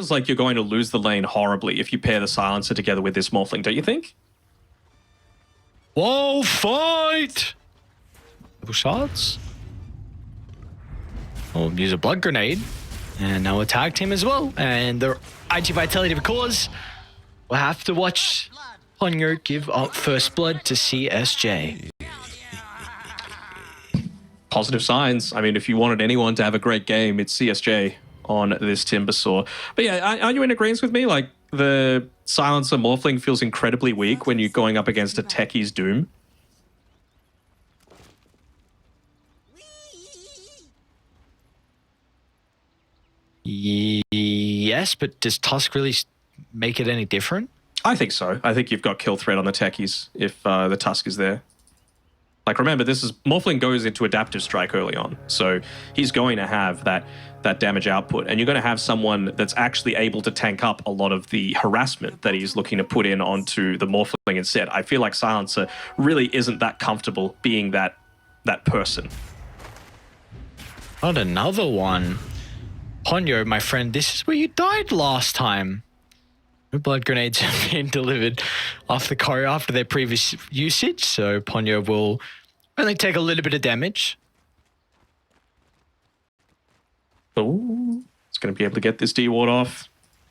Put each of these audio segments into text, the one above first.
feels like you're going to lose the lane horribly if you pair the Silencer together with this Morphling, don't you think? Whoa, fight! Double shots. We'll use a blood grenade. And now attack team as well. And the iG.Vitality, of course, we'll have to watch Ponyo give up first blood to CSJ. Positive signs. I mean, if you wanted anyone to have a great game, it's CSJ on this Timbersaw. But yeah, are you in agreement with me? Like, the Silencer Morphling feels incredibly weak when you're going up against a Techie's Doom. Yes, but does Tusk really make it any different? I think so. I think you've got kill threat on the Techies if the Tusk is there. Like, remember, this is Morphling goes into adaptive strike early on, so he's going to have that damage output, and you're going to have someone that's actually able to tank up a lot of the harassment that he's looking to put in onto the Morphling instead. I feel like Silencer really isn't that comfortable being that person. Not another one. Ponyo, my friend, this is where you died last time. No blood grenades have been delivered off the choreo after their previous usage, so Ponyo will only take a little bit of damage. Oh, it's going to be able to get this D-ward off.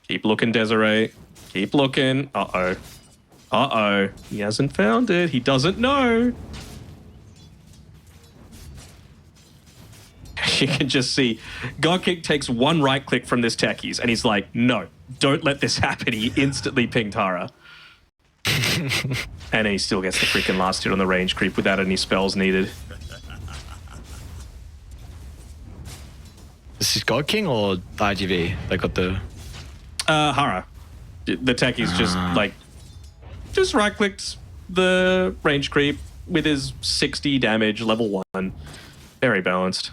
Keep looking, Desiree. Keep looking. Uh-oh. Uh-oh. He hasn't found it. He doesn't know. You can just see God King takes one right click from this Techies and he's like, no, don't let this happen. He instantly pinged Tara. And then he still gets the freaking last hit on the range creep without any spells needed. This is God King or iG.V? They got the... Hara. The Techies just right clicked the range creep with his 60 damage, level 1. Very balanced.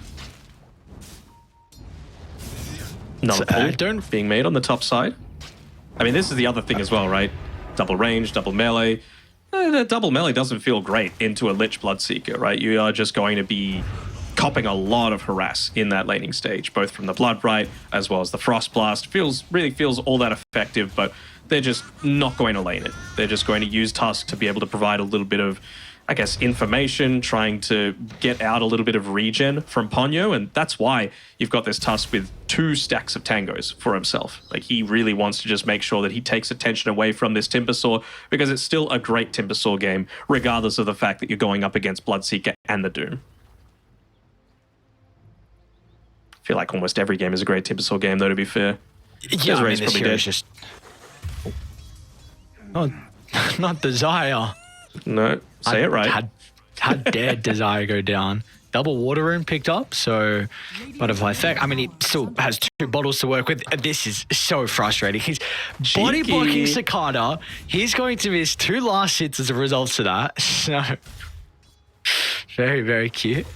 Another pull being made on the top side. I mean, this is the other thing as well, right? Double range, double melee. The double melee doesn't feel great into a Lich Bloodseeker, right? You are just going to be copping a lot of harass in that laning stage, both from the Blood Bright as well as the Frost Blast. Really feels all that effective, but they're just not going to lane it. They're just going to use Tusk to be able to provide a little bit of, I guess, information, trying to get out a little bit of regen from Ponyo, and that's why you've got this Tusk with 2 stacks of tangos for himself. Like, he really wants to just make sure that he takes attention away from this Timbersaw, because it's still a great Timbersaw game, regardless of the fact that you're going up against Bloodseeker and the Doom. I feel like almost every game is a great Timbersaw game, though, to be fair. Yeah, I mean, this hero is just... Oh, not Desire. No, say it right. How dare Desire go down? Double water rune picked up, so butterfly effect. I mean, he still has 2 bottles to work with. This is so frustrating. He's body blocking Cicada. He's going to miss 2 last hits as a result of that. So, very, very cute.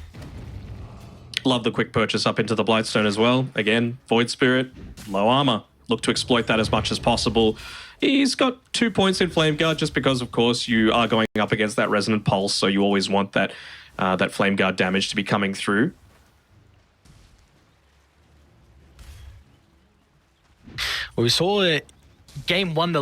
Love the quick purchase up into the Blightstone as well. Again, Void Spirit, low armor. Look to exploit that as much as possible. He's got 2 points in Flame Guard just because, of course, you are going up against that Resonant Pulse, so you always want that that Flame Guard damage to be coming through. Well, we saw game 1,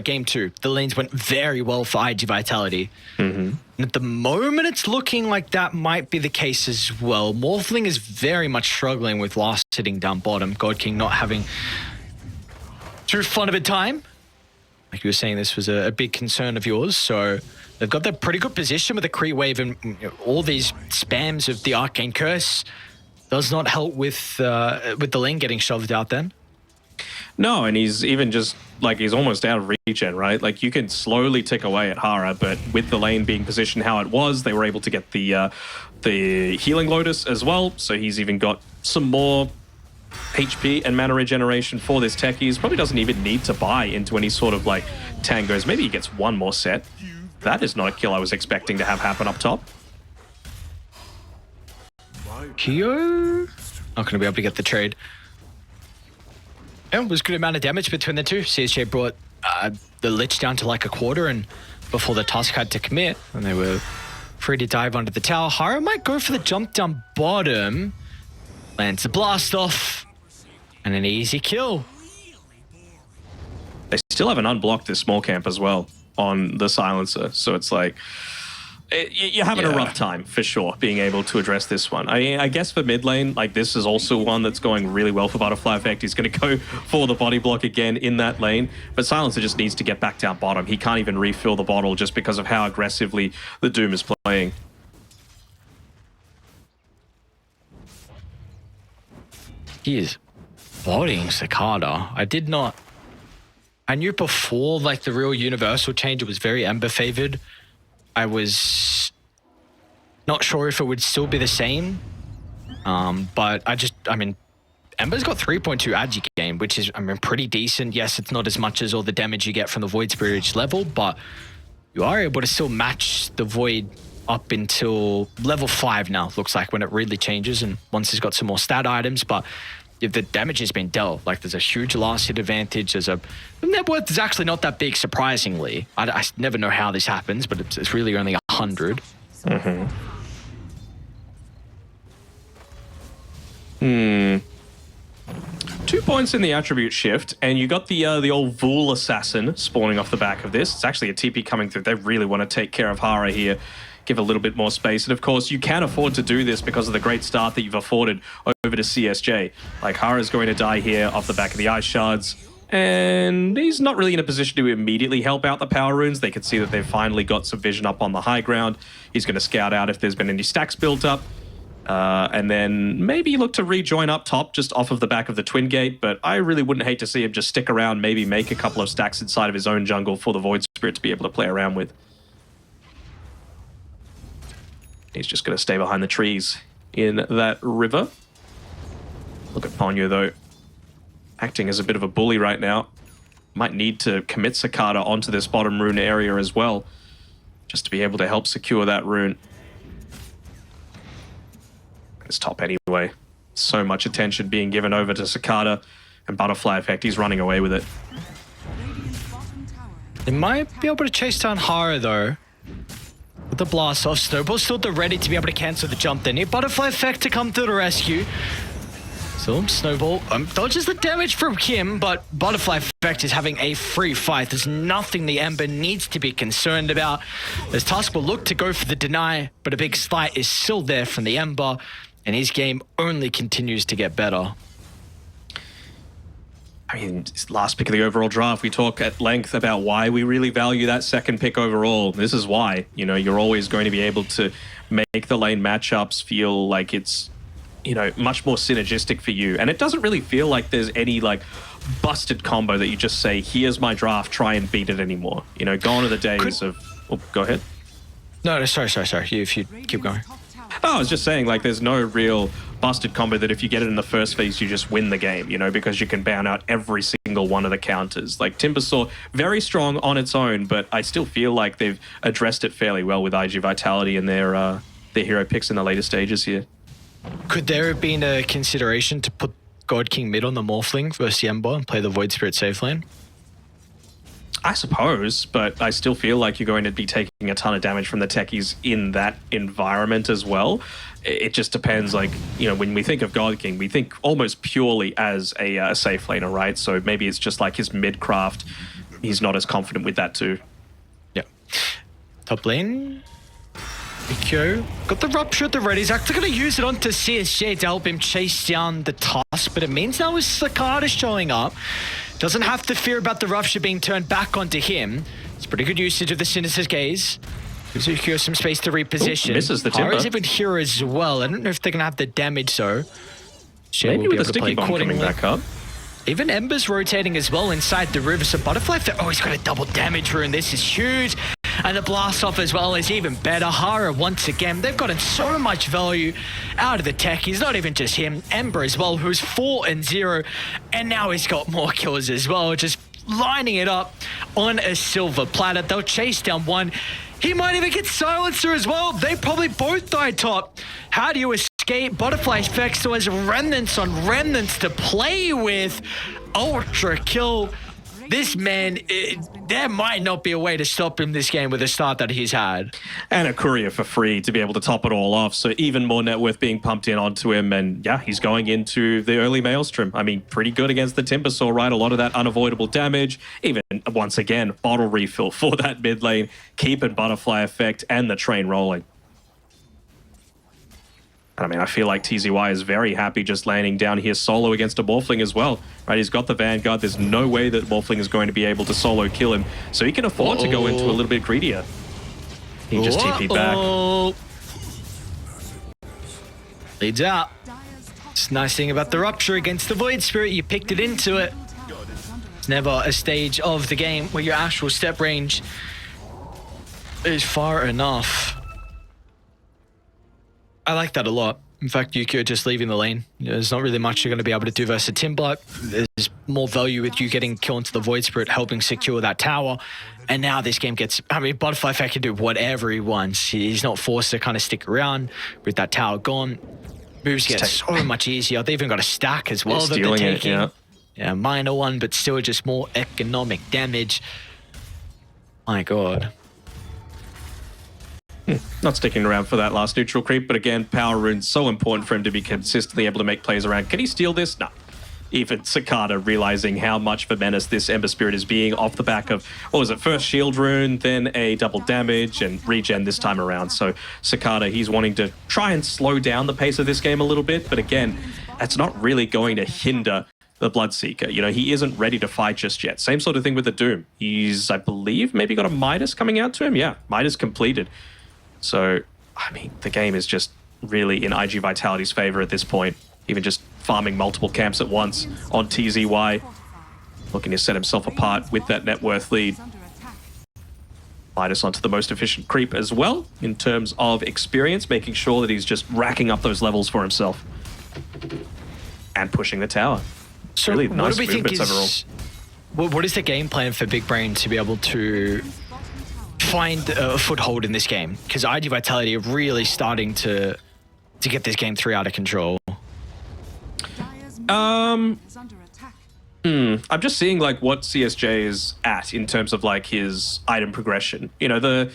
game 2, the lanes went very well for iG.Vitality. And at the moment, it's looking like that might be the case as well. Morphling is very much struggling with last hitting down bottom. God King not having too fun of a time. Like you were saying, this was a big concern of yours. So they've got that pretty good position with the Cree Wave, and all these spams of the Arcane Curse does not help with the lane getting shoved out then. No, and he's even just, like, he's almost out of regen, right? Like, you can slowly tick away at Hara, but with the lane being positioned how it was, they were able to get the Healing Lotus as well, so he's even got some more HP and mana regeneration for this Techies. Probably doesn't even need to buy into any sort of, like, tangos. Maybe he gets 1 more set. That is not a kill I was expecting to have happen up top. Kyo? Not going to be able to get the trade. Yeah, it was a good amount of damage between the two. CSJ brought the Lich down to like a quarter, and before the Tusk had to commit, and they were free to dive under the tower. Hara might go for the jump down bottom. Lands the blast off. And an easy kill. They still haven't unblocked this small camp as well on the silencer. So it's like, you're having a rough time for sure being able to address this one. I guess for mid lane, like this is also one that's going really well for Butterfly Effect. He's going to go for the body block again in that lane, but Silencer just needs to get back down bottom. He can't even refill the bottle just because of how aggressively the Doom is playing. He is bodying Cicada. I knew before like the real universal change, it was very Ember favored. I was not sure if it would still be the same, but I mean, Ember's got 3.2 agi game, which is, I mean, pretty decent. Yes, it's not as much as all the damage you get from the Void Spirit each level, but you are able to still match the Void up until level 5 now, looks like, when it really changes, and once he's got some more stat items, but if the damage has been dealt, like there's a huge last hit advantage. The net worth is actually not that big, surprisingly. I never know how this happens, but it's really only 100. Mm-hmm. 2 points in the attribute shift, and you got the old Vul Assassin spawning off the back of this. It's actually a TP coming through. They really want to take care of Hara here, give a little bit more space. And of course, you can afford to do this because of the great start that you've afforded over to CSJ. Like, Hara's going to die here off the back of the Ice Shards, and he's not really in a position to immediately help out the power runes. They can see that they've finally got some vision up on the high ground. He's going to scout out if there's been any stacks built up. And then maybe look to rejoin up top just off of the back of the Twin Gate, but I really wouldn't hate to see him just stick around, maybe make a couple of stacks inside of his own jungle for the Void Spirit to be able to play around with. He's just going to stay behind the trees in that river. Look at Ponyo, though, acting as a bit of a bully right now. Might need to commit Cicada onto this bottom rune area as well, just to be able to help secure that rune. It's top anyway. So much attention being given over to Cicada, and Butterfly Effect, he's running away with it. They might be able to chase down Hara, though. With the blast off, Snowball's still ready to be able to cancel the jump. They need Butterfly Effect to come to the rescue. So Snowball dodges the damage from him, but Butterfly Effect is having a free fight. There's nothing the Ember needs to be concerned about. As Tusk will look to go for the deny, but a big slight is still there from the Ember, and his game only continues to get better. I mean, last pick of the overall draft, we talk at length about why we really value that second pick overall. This is why. You know, you're always going to be able to make the lane matchups feel like it's, you know, much more synergistic for you. And it doesn't really feel like there's any, like, busted combo that you just say, here's my draft, try and beat it anymore. You know, gone are the days of... Oh, go ahead. No, sorry. If you keep going. Oh, I was just saying, like, there's no real busted combo that if you get it in the first phase, you just win the game, you know, because you can ban out every single one of the counters. Like, Timbersaw, very strong on its own, but I still feel like they've addressed it fairly well with iG.Vitality and their hero picks in the later stages here. Could there have been a consideration to put God King mid on the Morphling versus the Ember and play the Void Spirit safe lane? I suppose, but I still feel like you're going to be taking a ton of damage from the techies in that environment as well. It just depends, like, you know, when we think of God King, we think almost purely as a safe laner, right? So maybe it's just like his mid-craft, he's not as confident with that too. Yeah. Top lane. Ikyo got the Rupture at the ready. He's actually going to use it onto CSJ to help him chase down the Tusk, but it means now with Cicada showing up, doesn't have to fear about the Rupture being turned back onto him. It's pretty good usage of the Sinister's Gaze. Gives Ikyo some space to reposition. Ooh, misses the Timber. Hara's even here as well. I don't know if they're going to have the damage, though. Maybe with the Sticky Bomb coming back up. Even Ember's rotating as well inside the river. So Butterfly, oh, he's got a double damage rune. This is huge. And the blast off as well is even better. Hara, once again, they've gotten so much value out of the tech. He's not even just him. Ember as well, who's 4-0. And now he's got more kills as well. Just lining it up on a silver platter. They'll chase down one. He might even get Silencer as well. They probably both die top. How do you escape? Butterfly Effect still has remnants on remnants to play with. Ultra kill this man, there might not be a way to stop him this game with the start that he's had. And a courier for free to be able to top it all off. So even more net worth being pumped in onto him. And yeah, he's going into the early Maelstrom. I mean, pretty good against the Timbersaw, right? A lot of that unavoidable damage. Even, once again, bottle refill for that mid lane. Keeping Butterfly Effect and the train rolling. I mean, I feel like TZY is very happy just landing down here solo against a Morphling as well, right? He's got the Vanguard. There's no way that Morphling is going to be able to solo kill him, so he can afford to go into a little bit greedier. He just TP'd back. Leads out. It's a nice thing about the Rupture against the Void Spirit. You picked it into it. It's never a stage of the game where your actual step range is far enough. I like that a lot. In fact, Yukio just leaving the lane. There's not really much you're going to be able to do versus Timber. There's more value with you getting killed into the Void Spirit, helping secure that tower. And now this game gets... I mean, Butterfly Effect can do whatever he wants. He's not forced to kind of stick around with that tower gone. Moves get so much easier. They've even got a stack as well that they're taking. Yeah, minor one, but still just more economic damage. My God. Not sticking around for that last neutral creep, but again, Power Rune's so important for him to be consistently able to make plays around. Can he steal this? No. Even Cicada realizing how much of a menace this Ember Spirit is being off the back of, what was it, first Shield Rune, then a double damage and regen this time around. So Cicada, he's wanting to try and slow down the pace of this game a little bit, but again, that's not really going to hinder the Bloodseeker. You know, he isn't ready to fight just yet. Same sort of thing with the Doom. He's, I believe, maybe got a Midas coming out to him. Yeah, Midas completed. So, I mean, the game is just really in iG.Vitality's favor at this point. Even just farming multiple camps at once on TZY. Looking to set himself apart with that net worth lead. Midas onto the most efficient creep as well in terms of experience, making sure that he's just racking up those levels for himself. And pushing the tower. So really what nice do we think movements is... What is the game plan for Big Brain to be able to find a foothold in this game? Because iG.Vitality are really starting to get this game 3 out of control. I'm just seeing like what CSJ is at in terms of like his item progression. You know, the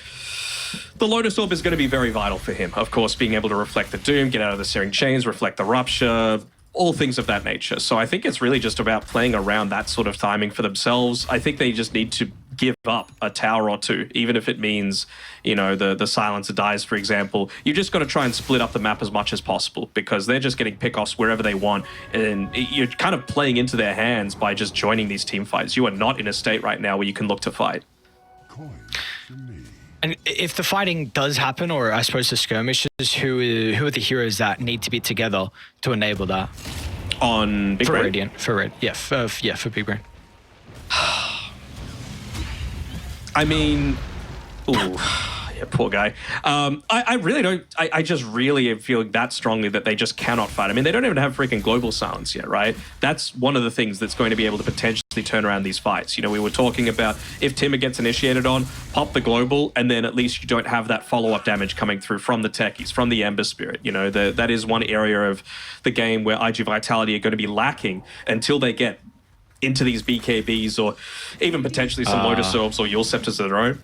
Lotus Orb is going to be very vital for him. Of course, being able to reflect the Doom, get out of the Searing Chains, reflect the Rupture, all things of that nature. So I think it's really just about playing around that sort of timing for themselves. I think they just need to give up a tower or two, even if it means, you know, the Silencer dies, for example. You just got to try and split up the map as much as possible because they're just getting pickoffs wherever they want. And you're kind of playing into their hands by just joining these team fights. You are not in a state right now where you can look to fight. And if the fighting does happen, or I suppose the skirmishes, who are the heroes that need to be together to enable that? On Big for Brain? Radiant, for Red, yeah, for Big Brain. I mean, ooh, yeah, poor guy. I really don't. I just really am feeling that strongly that they just cannot fight. I mean, they don't even have freaking global silence yet, right? That's one of the things that's going to be able to potentially turn around these fights. You know, we were talking about if Timber gets initiated on, pop the global, and then at least you don't have that follow-up damage coming through from the techies, from the Ember Spirit. You know, that is one area of the game where iG.Vitality are going to be lacking until they get into these BKBs or even potentially some Lotus Orbs or Yule Scepters of their own.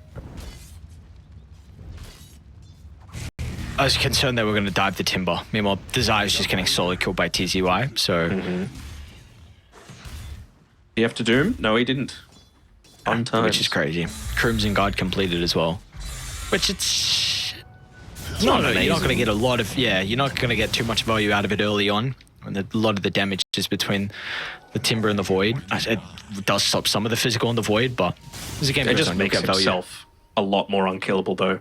I was concerned they were going to dive the Timber. Meanwhile, Desire's just getting solo killed by TZY, so... You have to Doom? No, he didn't. On time. Which is crazy. Crimson Guard completed as well. Which it's... You're not going to get a lot of... Yeah, you're not going to get too much value out of it early on. And a lot of the damage is between the Timber and the Void. It does stop some of the physical on the Void, but as a game, it just makes himself a lot more unkillable, though.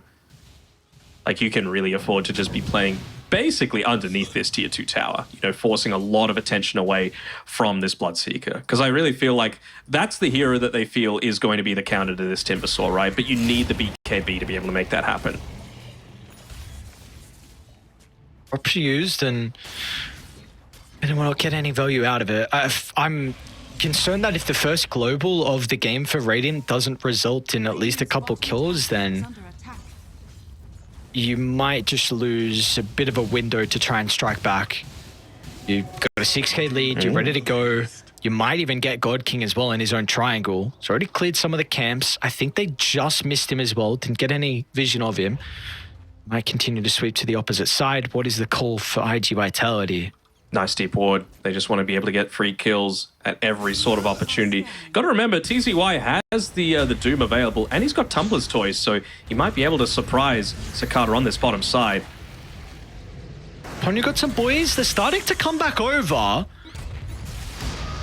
Like, you can really afford to just be playing basically underneath this tier 2 tower, you know, forcing a lot of attention away from this Bloodseeker. Because I really feel like that's the hero that they feel is going to be the counter to this Timbersaw, right? But you need the BKB to be able to make that happen. Rupture used, and I don't want to get any value out of it. I'm concerned that if the first global of the game for Radiant doesn't result in at least a couple kills, then you might just lose a bit of a window to try and strike back. You've got a 6k lead, you're ready to go. You might even get God King as well in his own triangle. He's already cleared some of the camps. I think they just missed him as well. Didn't get any vision of him. Might continue to sweep to the opposite side. What is the call for iG.Vitality? Nice deep ward. They just want to be able to get free kills at every sort of opportunity. Got to remember, TZY has the Doom available, and he's got Tumbler's Toys, so he might be able to surprise Cicada on this bottom side. Ponyo got some boys. They're starting to come back over.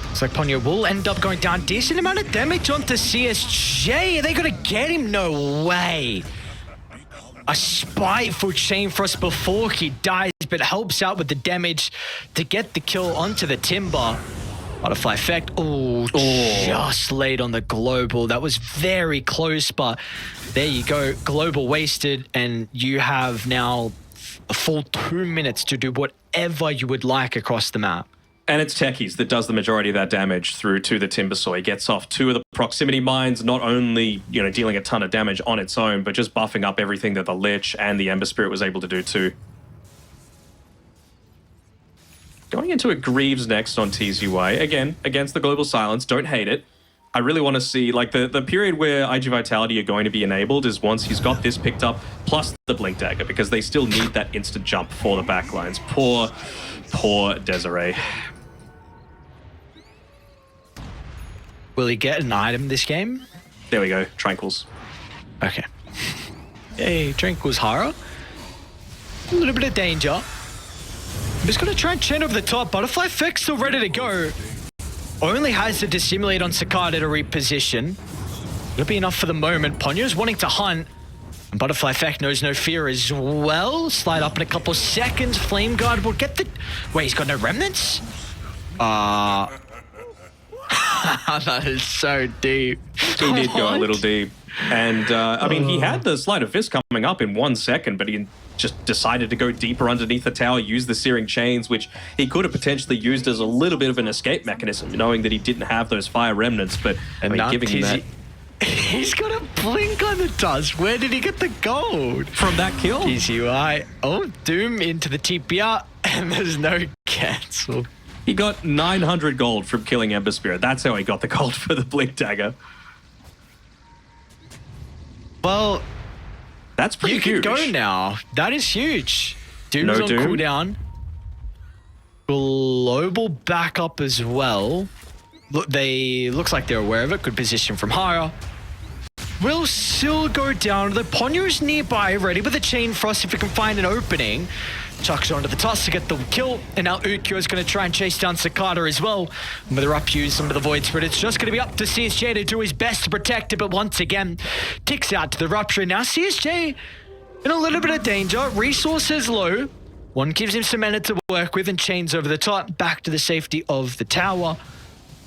Looks like Ponyo will end up going down. Decent amount of damage onto CSJ. Are they going to get him? No way. A spiteful Chain Frost before he dies, but helps out with the damage to get the kill onto the Timber. Butterfly effect. Oh, just laid on the global. That was very close, but there you go. Global wasted, and you have now a full 2 minutes to do whatever you would like across the map. And it's Techies that does the majority of that damage through to the Timbersaw. He gets off 2 of the proximity mines, not only, you know, dealing a ton of damage on its own, but just buffing up everything that the Lich and the Ember Spirit was able to do too. Going into a Greaves next on TZY. Again, against the Global Silence. Don't hate it. I really want to see, like, the period where iG.Vitality are going to be enabled is once he's got this picked up, plus the Blink Dagger, because they still need that instant jump for the backlines. Poor Desiree. Will he get an item this game? There we go, Tranquils. Okay. Hey, Tranquils Hara. A little bit of danger. I'm just going to try and chain over the top. Butterfly Effect still ready to go. Only has to dissimulate on Cicada to reposition. It'll be enough for the moment. Ponyo's wanting to hunt. And Butterfly Effect knows no fear as well. Slide up in a couple seconds. Flame Guard will get the... Wait, he's got no remnants? That is so deep. He did go a little deep. And, I mean, he had the Sleight of Fist coming up in 1 second, but he just decided to go deeper underneath the tower, use the Searing Chains, which he could have potentially used as a little bit of an escape mechanism, knowing that he didn't have those fire remnants, but I mean, giving him that... He's got a blink on the tusk. Where did he get the gold? From that kill? TZY. Oh, Doom into the TPR, and there's no cancel. He got 900 gold from killing Ember Spirit. That's how he got the gold for the Blink Dagger. Well, that's pretty huge. You can go now. That is huge. Doom's no on Doom. cooldown. Global backup as well. Look, looks like they're aware of it. Good position from Hara. Will still go down. The Ponyo's nearby, ready with a Chain Frost if he can find an opening. Chucks onto the tusk to get the kill, and now Ukyo is going to try and chase down Cicada as well. With the Rapuse under the Void Spirit, it's just going to be up to CSJ to do his best to protect it, but once again, ticks out to the Rupture. Now CSJ in a little bit of danger. Resources low. One gives him some mana to work with and chains over the top, back to the safety of the tower.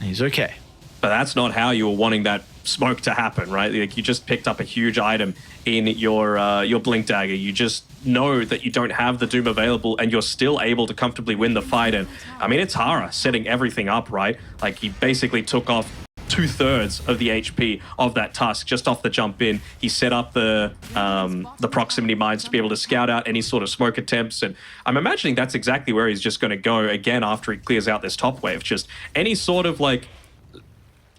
He's okay. But that's not how you were wanting that smoke to happen, right? Like, you just picked up a huge item in your Blink Dagger. You just know that you don't have the Doom available, and you're still able to comfortably win the fight. And I mean, it's Hara setting everything up, right? Like, he basically took off 2/3 of the HP of that tusk just off the jump in. He set up the proximity mines to be able to scout out any sort of smoke attempts, and I'm imagining that's exactly where he's just going to go again after he clears out this top wave. Just any sort of like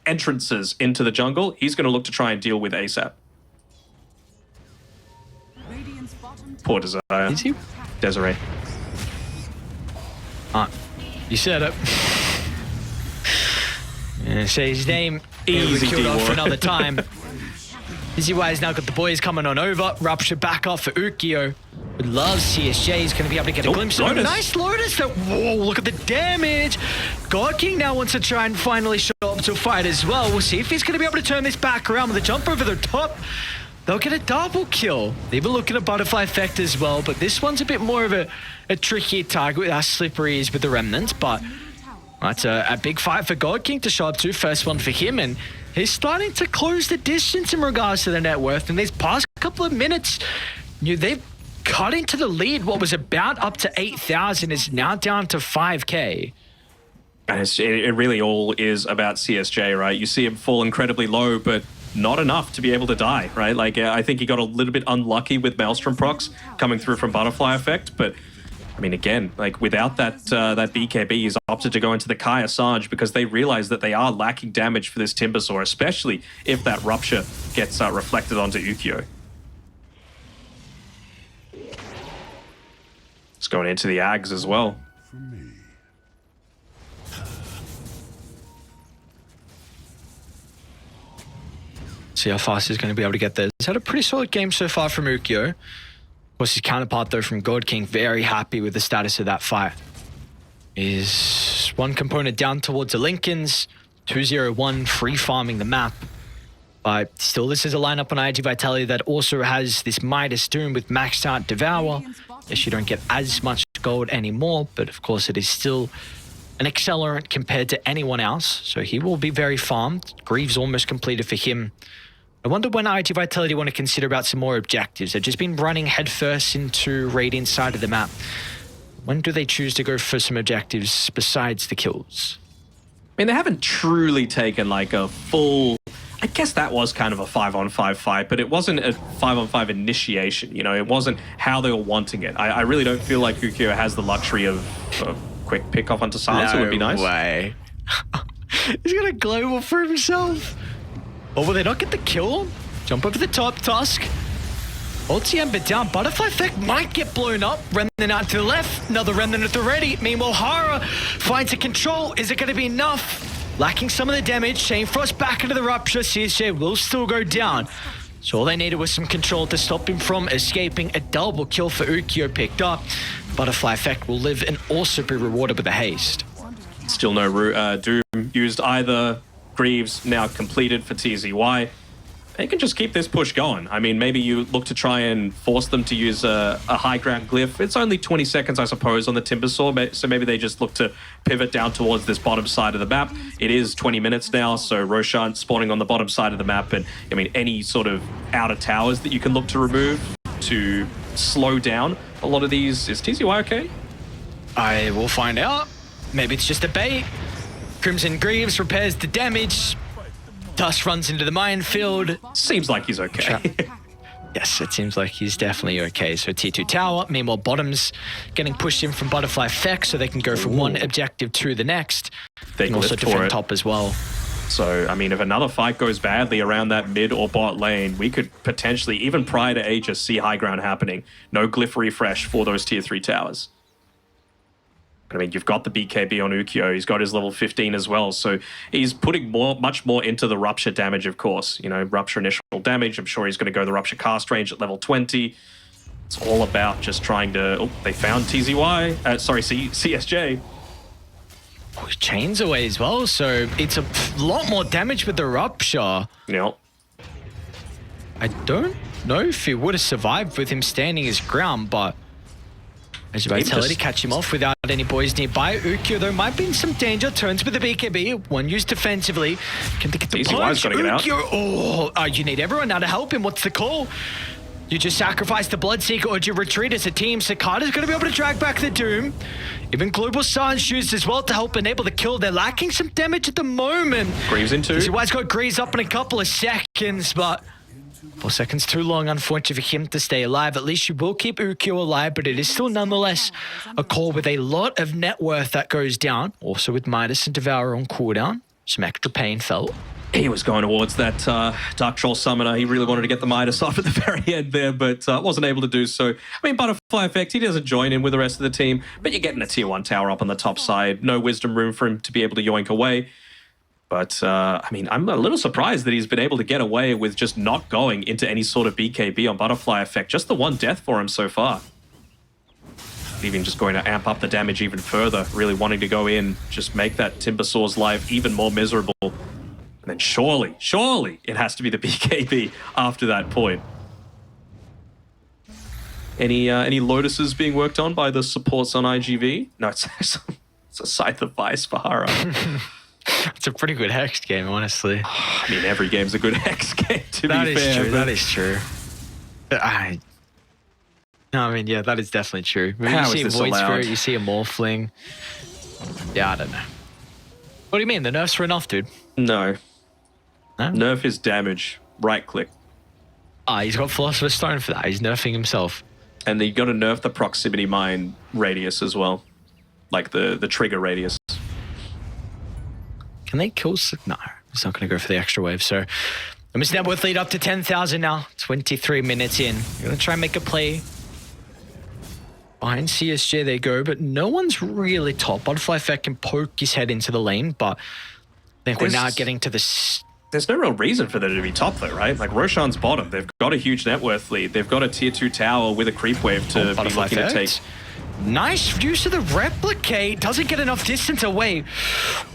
entrances into the jungle, he's going to look to try and deal with ASAP. Poor Desire. Is he? Desiree. You said it. Say his name. Easy killed off D-War. for another time. TZY's now got the boys coming on over. Rupture back off for Ukyo. Would love CSJ. He's going to be able to get a glimpse of it. Nice Lotus. Whoa, look at the damage. God King now wants to try and finally show up to fight as well. We'll see if he's going to be able to turn this back around with a jump over the top. They'll get a double kill. They've been looking at Butterfly Effect as well, but this one's a bit more of a trickier target with how slippery he is with the Remnants, but that's a big fight for God King to show up to. First one for him, and he's starting to close the distance in regards to the net worth. And these past couple of minutes, they've cut into the lead. What was about up to 8,000 is now down to 5K. And it really all is about CSJ, right? You see him fall incredibly low, but not enough to be able to die, right? Like, I think he got a little bit unlucky with Maelstrom procs coming through from Butterfly Effect, but I mean, again, like without that that BKB, he's opted to go into the Kai Assange because they realize that they are lacking damage for this Timbersaw, especially if that Rupture gets reflected onto Ukyo. It's going into the Ags as well. See how fast he's going to be able to get there. He's had a pretty solid game so far from Ukyo. Of course, his counterpart, though, from God King, very happy with the status of that fight. Is one component down towards the Lincolns, 2-0-1, free farming the map. But still, this is a lineup on iG.Vitality that also has this Midas Doom with maxed out Devour. Yes, you don't get as much gold anymore, but of course it is still an accelerant compared to anyone else. So he will be very farmed. Greaves almost completed for him. I wonder when iG.Vitality want to consider about some more objectives. They've just been running headfirst into Radiant side of the map. When do they choose to go for some objectives besides the kills? I mean, they haven't truly taken like a full... I guess that was kind of a 5-on-5 fight, but it wasn't a 5-on-5 initiation. You know, it wasn't how they were wanting it. I really don't feel like Ukyo has the luxury of a quick pick off onto Sansa. Would be nice. No way. He's got a global for himself. Oh, will they not get the kill? Jump over the top, Tusk. Ulti Ember down. Butterfly effect might get blown up. Remnant out to the left. Another Remnant at the ready. Meanwhile, Hara finds a control. Is it going to be enough? Lacking some of the damage. Chain Frost back into the Rupture. CSJ will still go down. So all they needed was some control to stop him from escaping. A double kill for Ukyo picked up. Butterfly effect will live and also be rewarded with a haste. Still no Doom used either. Greaves now completed for TZY. They can just keep this push going. I mean, maybe you look to try and force them to use a high ground glyph. It's only 20 seconds, I suppose, on the Timbersaw, so maybe they just look to pivot down towards this bottom side of the map. It is 20 minutes now, so Roshan spawning on the bottom side of the map, and I mean, any sort of outer towers that you can look to remove to slow down a lot of these. Is TZY okay? I will find out. Maybe it's just a bait. Crimson Greaves repairs the damage. Tusk runs into the minefield. Seems like he's okay. Yes, it seems like he's definitely okay. So T2 tower. Meanwhile, bottom's getting pushed in from Butterfly effect, so they can go from one objective to the next. They can also defend top as well. So, I mean, if another fight goes badly around that mid or bot lane, we could potentially, even prior to Aegis, see high ground happening. No glyph refresh for those tier 3 towers. I mean, you've got the BKB on Ukyo. He's got his level 15 as well. So he's putting much more into the Rupture damage, of course. You know, Rupture initial damage. I'm sure he's going to go the Rupture cast range at level 20. It's all about just trying to... Oh, they found TZY. Sorry, CSJ. Oh, chains away as well. So it's a lot more damage with the Rupture. Yep. I don't know if he would have survived with him standing his ground, but... iG.Vitality catch him off without any boys nearby. Ukyo, though, might be in some danger. Turns with the BKB. One used defensively. Can they get the punch? Ukyo, oh, you need everyone now to help him. What's the call? You just sacrifice the Bloodseeker or do you retreat as a team? Sakata's going to be able to drag back the Doom. Even Global Sans used as well to help enable the kill. They're lacking some damage at the moment. Greaves in 2. TZY's got Greaves up in a couple of seconds, but... 4 seconds too long, unfortunately, for him to stay alive. At least you will keep Ukyo alive, but it is still nonetheless a call with a lot of net worth that goes down. Also with Midas and Devour on cooldown. Some extra pain felt. He was going towards that Dark Troll Summoner. He really wanted to get the Midas off at the very end there, but wasn't able to do so. I mean, Butterfly effect, he doesn't join in with the rest of the team, but you're getting a tier 1 tower up on the top side. No wisdom room for him to be able to yoink away. But, I mean, I'm a little surprised that he's been able to get away with just not going into any sort of BKB on Butterfly effect. Just the one death for him so far. Even just going to amp up the damage even further, really wanting to go in, just make that Timbersaw's life even more miserable. And then surely it has to be the BKB after that point. Any Lotuses being worked on by the supports on IGV? No, it's a Scythe of Vice for Hara. It's a pretty good Hex game, honestly. I mean, every game's a good Hex game, to be fair. That is true. No, I mean, yeah, that is definitely true. You see a Void Spirit, you see a Morphling. Yeah, I don't know. What do you mean? The nerfs were enough, dude? No. Nerf is damage. Right click. He's got Philosopher's Stone for that. He's nerfing himself. And you got to nerf the proximity mine radius as well. Like the trigger radius. Can they kill? No, it's not going to go for the extra wave. So Mr. Net worth lead up to 10,000 now. 23 minutes in. You're going to try and make a play. Behind CSJ they go, but no one's really top. Butterfly Effect can poke his head into the lane, but I think we're now getting to this. There's no real reason for them to be top though, right? Like Roshan's bottom. They've got a huge net worth lead. They've got a tier 2 tower with a creep wave to be looking to take. Nice use of the replicate. Doesn't get enough distance away.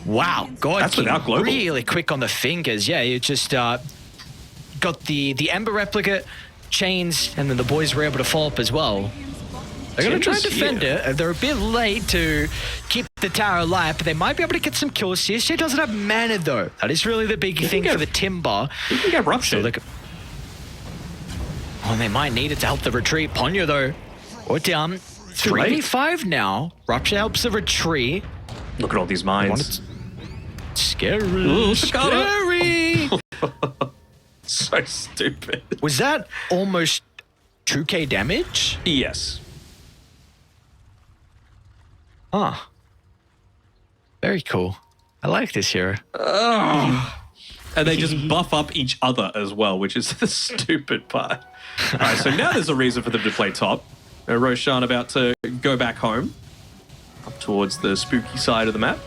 Wow, God, that's without global. Really quick on the fingers. Yeah, you just got the Ember replicate, chains, and then the boys were able to follow up as well. They're going to try and defend it. They're a bit late to keep the tower alive, but they might be able to get some kills. CSJ doesn't have mana, though. That is really the big thing for the Timber. You can get ruptured. Oh, they might need it to help the retreat. Ponyo, though, or down. 3v5 now. Rupture helps the retreat. Look at all these mines. Scary. Ooh, scary. So stupid. Was that almost 2k damage? Yes. Ah, very cool. I like this hero. And they just buff up each other as well, which is the stupid part. All right, so now there's a reason for them to play top. Roshan about to go back home, up towards the spooky side of the map.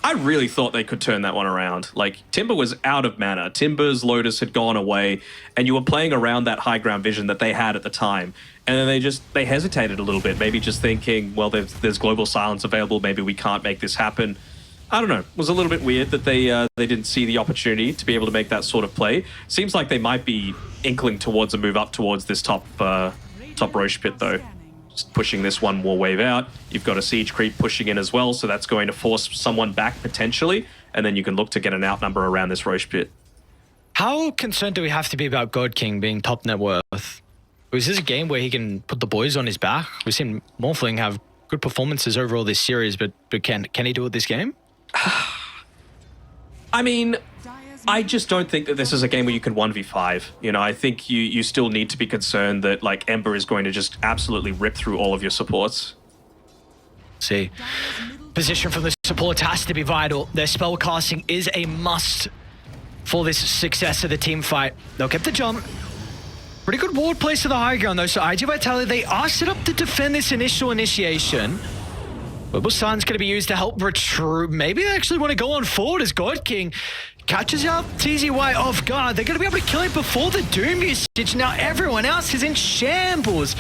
I really thought they could turn that one around. Like, Timber was out of mana. Timber's Lotus had gone away, and you were playing around that high ground vision that they had at the time. And then they hesitated a little bit, maybe just thinking, well, there's global silence available, maybe we can't make this happen. I don't know. It was a little bit weird that they didn't see the opportunity to be able to make that sort of play. Seems like they might be inkling towards a move up towards this top Roche pit, though. Just pushing this one more wave out. You've got a siege creep pushing in as well, so that's going to force someone back potentially, and then you can look to get an outnumber around this Roche pit. How concerned do we have to be about God King being top net worth? Is this a game where he can put the boys on his back? We've seen Morphling have good performances overall this series, but can he do it this game? I mean, I just don't think that this is a game where you can 1v5. You know, I think you still need to be concerned that, like, Ember is going to just absolutely rip through all of your supports. See, position from the supports has to be vital. Their spell casting is a must for this success of the team fight. They'll get the jump. Pretty good ward place to the high ground, though. So iG.Vitality, they are set up to defend this initial initiation. Global Silence going to be used to help retreat. Maybe they actually want to go on forward as God King catches out TZY off guard. They're going to be able to kill it before the Doom usage. Now everyone else is in shambles.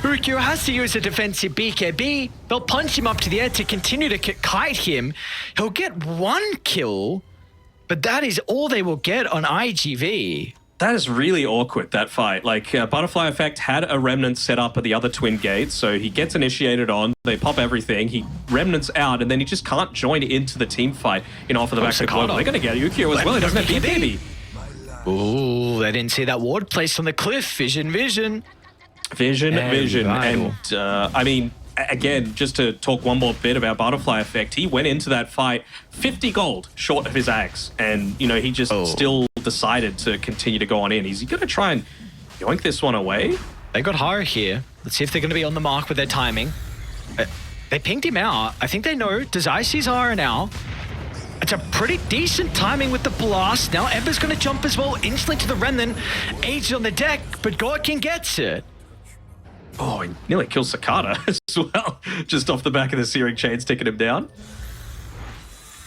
Urukyo has to use a defensive BKB. They'll punch him up to the air to continue to kite him. He'll get one kill, but that is all they will get on IGV. That is really awkward, that fight. Like, Butterfly Effect had a Remnant set up at the other twin gate, so he gets initiated on, they pop everything, he Remnants out, and then he just can't join into the team fight, you know, off of the back of the global. They're going to get Ukyo as well, he doesn't have BKB. Ooh, they didn't see that ward placed on the cliff. Vision. And I mean, again, just to talk one more bit about Butterfly Effect, he went into that fight 50 gold short of his axe, and, you know, he just still decided to continue to go on in. Is he going to try and yoink this one away? They got Haru here. Let's see if they're going to be on the mark with their timing. They pinged him out. I think they know. Desire sees Haru now. It's a pretty decent timing with the blast. Now Ember's going to jump as well, instantly to the Remnant. Age on the deck, but God King gets it. Oh, he nearly kills Sakata as well. Just off the back of the Searing Chains, taking him down.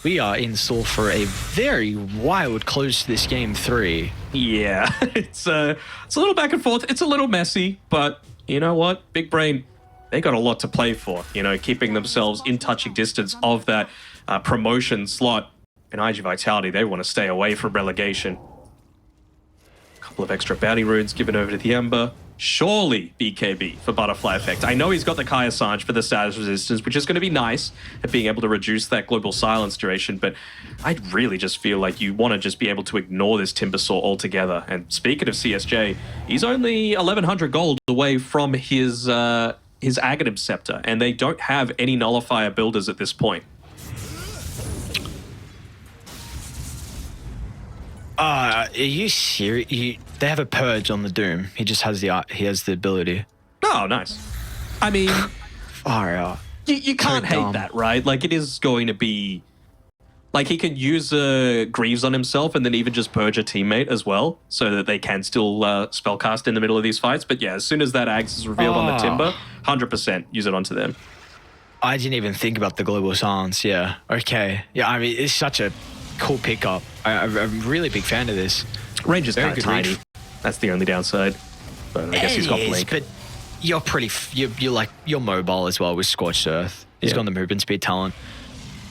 We are in store for a very wild close to this game 3. Yeah, it's a little back and forth. It's a little messy, but you know what? Big Brain, they got a lot to play for. You know, keeping themselves in touching distance of that promotion slot. And iG.Vitality, they want to stay away from relegation. A couple of extra bounty runes given over to the Ember. Surely BKB for Butterfly Effect. I know he's got the Kaya Sanj for the status resistance, which is going to be nice at being able to reduce that global silence duration, but I really just feel like you want to just be able to ignore this Timber Saw altogether. And speaking of CSJ, he's only 1,100 gold away from his Aghanim Scepter, and they don't have any Nullifier builders at this point. Are you serious? They have a purge on the Doom. He just has the ability. Oh, nice. I mean, far out. You can't hate that, right? Like, it is going to be... Like, he can use Greaves on himself and then even just purge a teammate as well, so that they can still spellcast in the middle of these fights. But yeah, as soon as that Ags is revealed on the Timber, 100% use it onto them. I didn't even think about the Global Silence, yeah. Okay. Yeah, I mean, it's such a cool pickup. I'm a really big fan of this. Range is kind of tiny. That's the only downside. But I guess he's got Blink. But you're mobile as well with Scorched Earth. He's got the movement speed talent.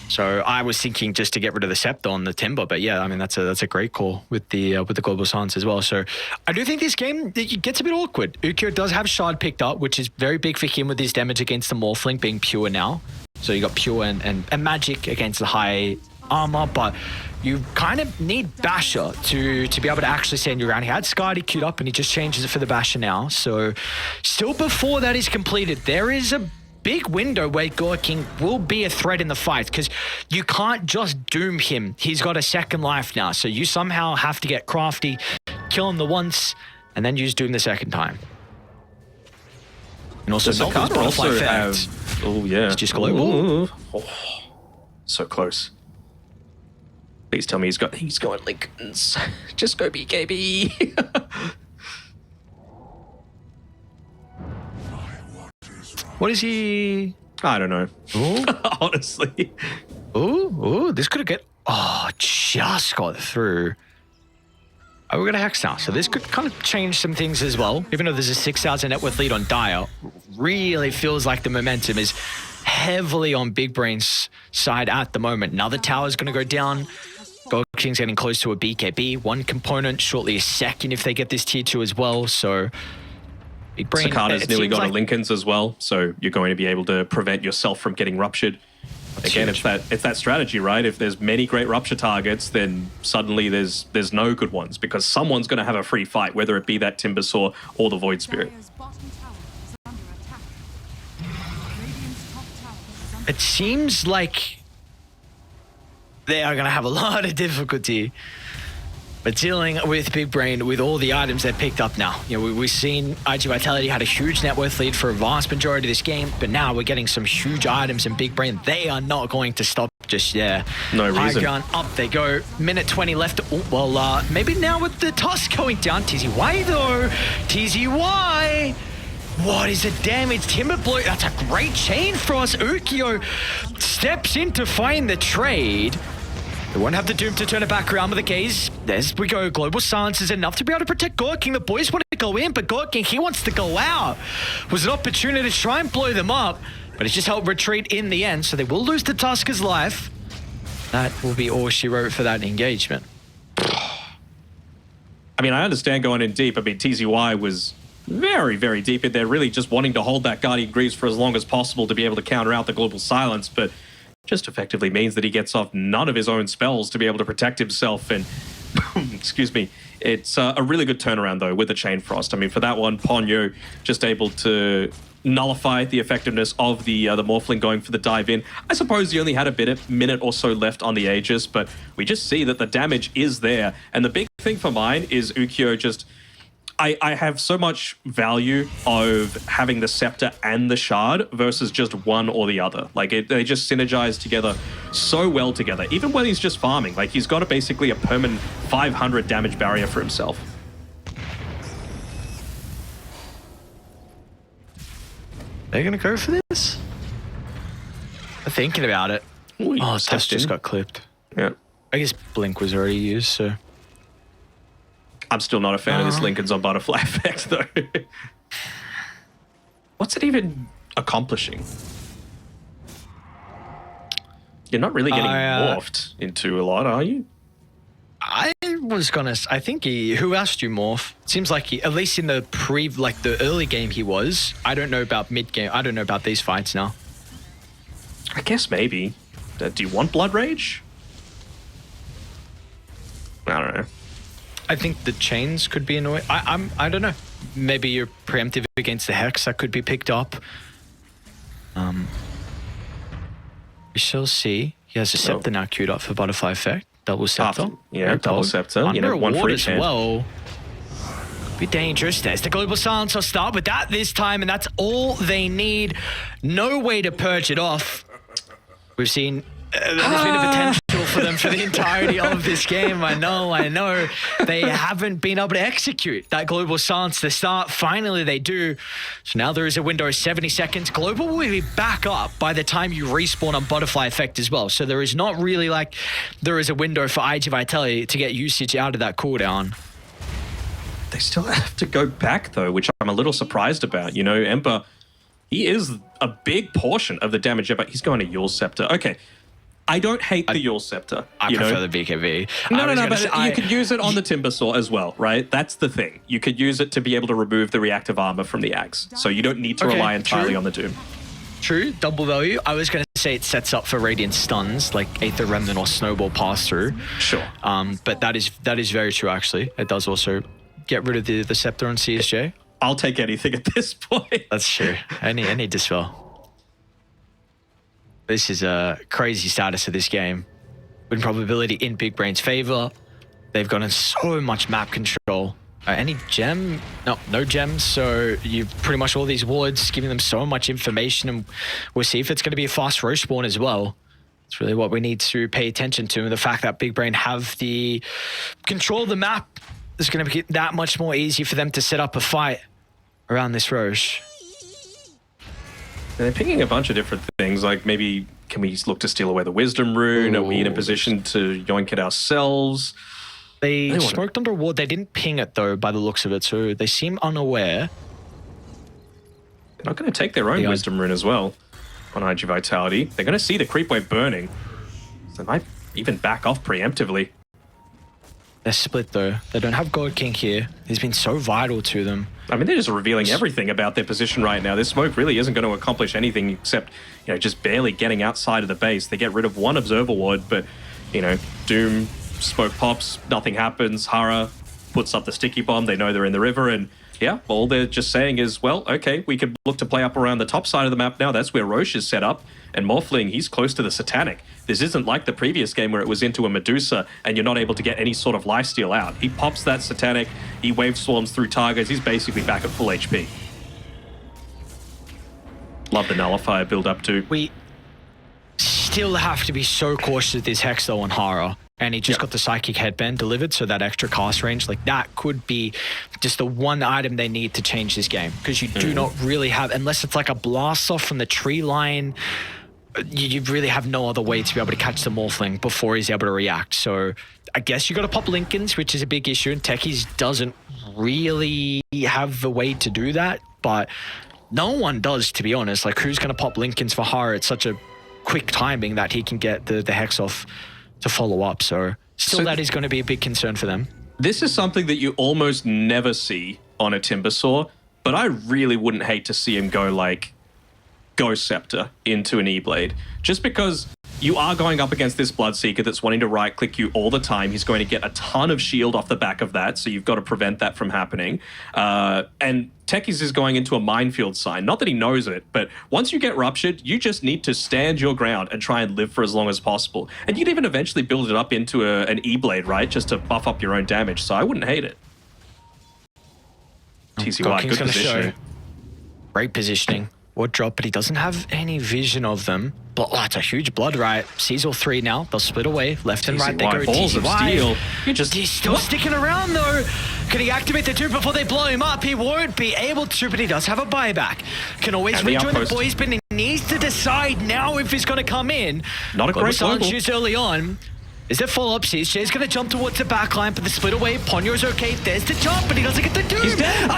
So I was thinking just to get rid of the Scepter on the Timber, but yeah, I mean that's a great call with the Global Silence as well. So I do think this game it gets a bit awkward. Ukyo does have Shard picked up, which is very big for him with his damage against the Morphling being pure now. So you got pure and magic against the high armor, but you kind of need Basher to be able to actually stand your ground. He had Skadi queued up and he just changes it for the Basher now. So still before that is completed, there is a big window where Gorking will be a threat in the fight because you can't just doom him. He's got a second life now, so you somehow have to get crafty, kill him the once, and then use doom the second time. And also, not lose butterfly effect. Oh yeah, it's just global. Oh, so close. Please tell me he's going Lincolns. Just go BKB. What is he? I don't know. Honestly. Ooh, this could get... Oh, just got through. Oh, we're going to Hex now. So this could kind of change some things as well. Even though there's a 6,000 net worth lead on Dire, really feels like the momentum is heavily on Big Brain's side at the moment. Another tower's going to go down. Gold King's getting close to a BKB. One component, shortly a second if they get this tier 2 as well. So... Big Brain. Sakata's nearly got a Lincoln's as well, so you're going to be able to prevent yourself from getting ruptured. Again, it's that strategy, right? If there's many great rupture targets, then suddenly there's no good ones because someone's going to have a free fight, whether it be that Timbersaw or the Void Spirit. It seems like they are going to have a lot of difficulty. But dealing with Big Brain with all the items they've picked up now. You know, we've seen iG.Vitality had a huge net worth lead for a vast majority of this game, but now we're getting some huge items in Big Brain. They are not going to stop just yet. No reason. High ground, up they go. Minute 20 left. Oh, well, maybe now with the Tusk going down. TZY though. TZY. What is the damage? Timber Blow. That's a great chain for us. Ukyo steps in to find the trade. They won't have the Doom to turn it back around with the gaze. There we go. Global Silence is enough to be able to protect Gorking. The boys want to go in, but Gorking, he wants to go out. Was an opportunity to try and blow them up, but it's just helped retreat in the end, so they will lose the Tusker's life. That will be all she wrote for that engagement. I mean, I understand going in deep. I mean, TZY was very, very deep in there, really just wanting to hold that Guardian Greaves for as long as possible to be able to counter out the Global Silence, but just effectively means that he gets off none of his own spells to be able to protect himself. And excuse me, it's a really good turnaround though with the Chain Frost. I mean, for that one, Ponyo just able to nullify the effectiveness of the Morphling going for the dive in. I suppose he only had a minute or so left on the Aegis, but we just see that the damage is there. And the big thing for mine is Ukyo just... I have so much value of having the Scepter and the Shard versus just one or the other. Like, they just synergize together so well together. Even when he's just farming, like, he's got basically a permanent 500 damage barrier for himself. They're going to go for this? I'm thinking about it. Ooh, oh, Test just got clipped. Yeah. I guess Blink was already used, so... I'm still not a fan of this Lincoln's on Butterfly effect, though. What's it even accomplishing? You're not really getting morphed into a lot, are you? I think who else do you morph? Seems like he, at least in the the early game he was. I don't know about mid game. I don't know about these fights now. I guess maybe. Do you want Blood Rage? I don't know. I think the chains could be annoying. I don't know. Maybe you're preemptive against the Hex that could be picked up. We shall see. He has a Scepter now queued up for Butterfly effect. Double Scepter. Yeah, double Scepter. Under one for each each hand. well. be dangerous. There's the global silence will start with that this time, and that's all they need. No way to purge it off. We've seen there's been a potential for them for the entirety of this game. I know. They haven't been able to execute that global silence to start. Finally, they do. So now there is a window of 70 seconds. Global will be back up by the time you respawn on Butterfly Effect as well. So there is not really like there is a window for iG.Vitality to get usage out of that cooldown. They still have to go back, though, which I'm a little surprised about. You know, Ember, he is a big portion of the damage, but he's going to Yule Scepter. Okay, I don't hate the Yule Scepter. I prefer the BKB. No, but you could use it on the Timber Saw as well, right? That's the thing. You could use it to be able to remove the reactive armor from the axe. So you don't need to rely entirely on the Doom. True, double value. I was going to say it sets up for Radiant Stuns, like Aether Remnant or Snowball Pass-Through. Sure. But that is very true, actually. It does also get rid of the Scepter on CSJ. I'll take anything at this point. That's true. Any Dispel. This is a crazy status of this game. Win probability in Big Brain's favor. They've gotten so much map control. Any gem? No gems. So you've pretty much all these wards giving them so much information, and we'll see if it's going to be a fast row spawn as well. It's really what we need to pay attention to. And the fact that Big Brain have the control of the map is going to be that much more easy for them to set up a fight around this Roche. They're picking a bunch of different things, like maybe can we look to steal away the Wisdom Rune? Are we in a position to yoink it ourselves? They smoked under ward. They didn't ping it, though, by the looks of it, so they seem unaware. They're not going to take their own Wisdom Rune as well on iG.Vitality. They're going to see the creep wave burning. So they might even back off preemptively. They're split, though. They don't have God King here. He's been so vital to them. I mean, they're just revealing everything about their position right now. This smoke really isn't going to accomplish anything except, you know, just barely getting outside of the base. They get rid of one Observer Ward, but, you know, Doom, smoke pops, nothing happens. Hara puts up the sticky bomb. They know they're in the river, and yeah, all they're just saying is, well, okay, we could look to play up around the top side of the map now. That's where Roche is set up. And Morphling, he's close to the Satanic. This isn't like the previous game where it was into a Medusa and you're not able to get any sort of lifesteal out. He pops that Satanic, he wave swarms through targets, he's basically back at full HP. Love the Nullifier build up too. We still have to be so cautious with this Hex though on Hara. And he just got the Psychic Headband delivered, so that extra cast range, like that could be just the one item they need to change this game. Because you do not really have, unless it's like a blast off from the tree line, you really have no other way to be able to catch the Morphling before he's able to react. So I guess you got to pop Lincolns, which is a big issue, and Techies doesn't really have the way to do that, but no one does, to be honest. Like, who's going to pop Lincolns for Hara? It's such a quick timing that he can get the Hex off to follow up. So that is going to be a big concern for them. This is something that you almost never see on a Timber Saw, but I really wouldn't hate to see him go like Ghost Scepter into an E-Blade, just because you are going up against this Bloodseeker that's wanting to right-click you all the time. He's going to get a ton of shield off the back of that, so you've got to prevent that from happening. And Techies is going into a minefield sign. Not that he knows it, but once you get ruptured, you just need to stand your ground and try and live for as long as possible. And you'd even eventually build it up into an E-Blade, right? Just to buff up your own damage, so I wouldn't hate it. TCY, good positioning. Great positioning. Would drop, but he doesn't have any vision of them. But it's a huge blood riot. Sees all three now. They'll split away. Left and right they go. Balls of steel. He's still sticking around though. Can he activate the two before they blow him up? He won't be able to, but he does have a buyback. Can always rejoin the boys, but he needs to decide now if he's going to come in. Not a great silence used early on. Is there follow-up? CSJ's going to jump towards the backline, but the split away. Ponyo's okay. There's the jump, but he doesn't get the doom. He's dead.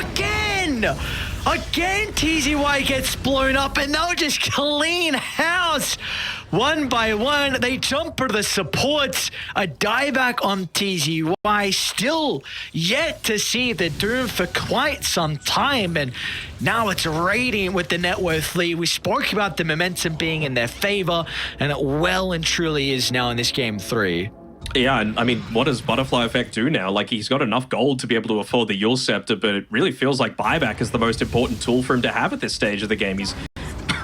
Again, TZY gets blown up, and they'll just clean house. One by one, they jump for the supports. A dieback on TZY. Still yet to see the Doom for quite some time, and now it's Radiant with the net worth lead. We spoke about the momentum being in their favor, and it well and truly is now in this game 3. Yeah, and I mean, what does Butterfly Effect do now? Like, he's got enough gold to be able to afford the Yule Scepter, but it really feels like buyback is the most important tool for him to have at this stage of the game. He's,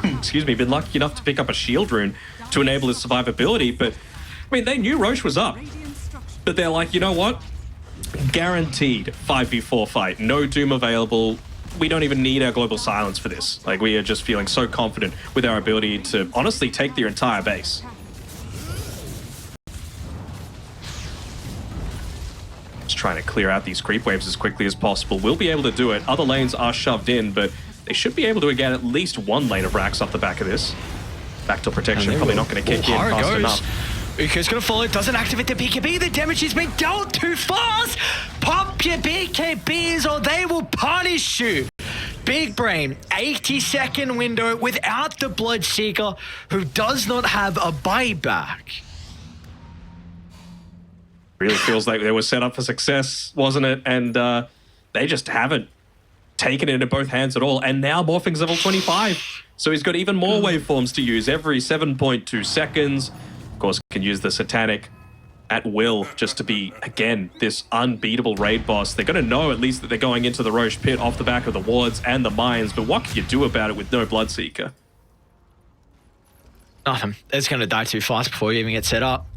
excuse me, been lucky enough to pick up a shield rune to enable his survivability, but, I mean, they knew Roche was up. But they're like, you know what? Guaranteed 5v4 fight. No Doom available. We don't even need our global silence for this. Like, we are just feeling so confident with our ability to honestly take their entire base. Just trying to clear out these creep waves as quickly as possible. We'll be able to do it. Other lanes are shoved in, but they should be able to get at least one lane of racks off the back of this. Backdoor protection probably not going to kick in fast enough. Uko's going to follow, doesn't activate the BKB, the damage has been dealt too fast! Pop your BKBs or they will punish you! Big Brain, 80-second window without the Bloodseeker, who does not have a buyback. Really feels like they were set up for success, wasn't it? And they just haven't taken it in both hands at all. And now Morphing's level 25. So he's got even more waveforms to use every 7.2 seconds. Of course, can use the Satanic at will just to be, again, this unbeatable raid boss. They're going to know at least that they're going into the Roche pit off the back of the wards and the mines, but what can you do about it with no Bloodseeker? Nothing. It's going to die too fast before you even get set up.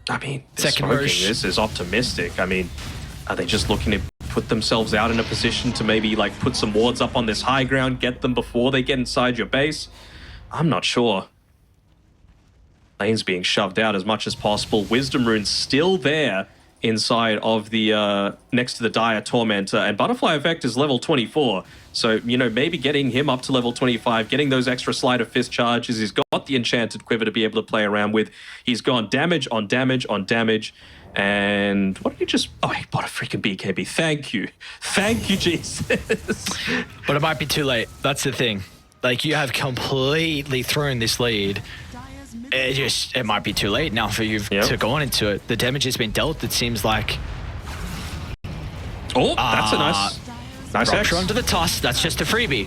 I mean, this is optimistic. I mean, are they just looking to put themselves out in a position to maybe like put some wards up on this high ground, get them before they get inside your base? I'm not sure. Lane's being shoved out as much as possible. Wisdom Rune's still there inside of the next to the Dire Tormentor, and Butterfly Effect is level 24. So, you know, maybe getting him up to level 25, getting those extra Sleight of Fist charges. He's got the Enchanted Quiver to be able to play around with. He's gone damage on damage on damage. And what did he just... Oh, he bought a freaking BKB. Thank you. Thank you, Jesus. But it might be too late. That's the thing. Like, you have completely thrown this lead. It might be too late now for you to go on into it. The damage has been dealt, it seems like. Oh, that's a nice Rupture X. onto the toss. That's just a freebie.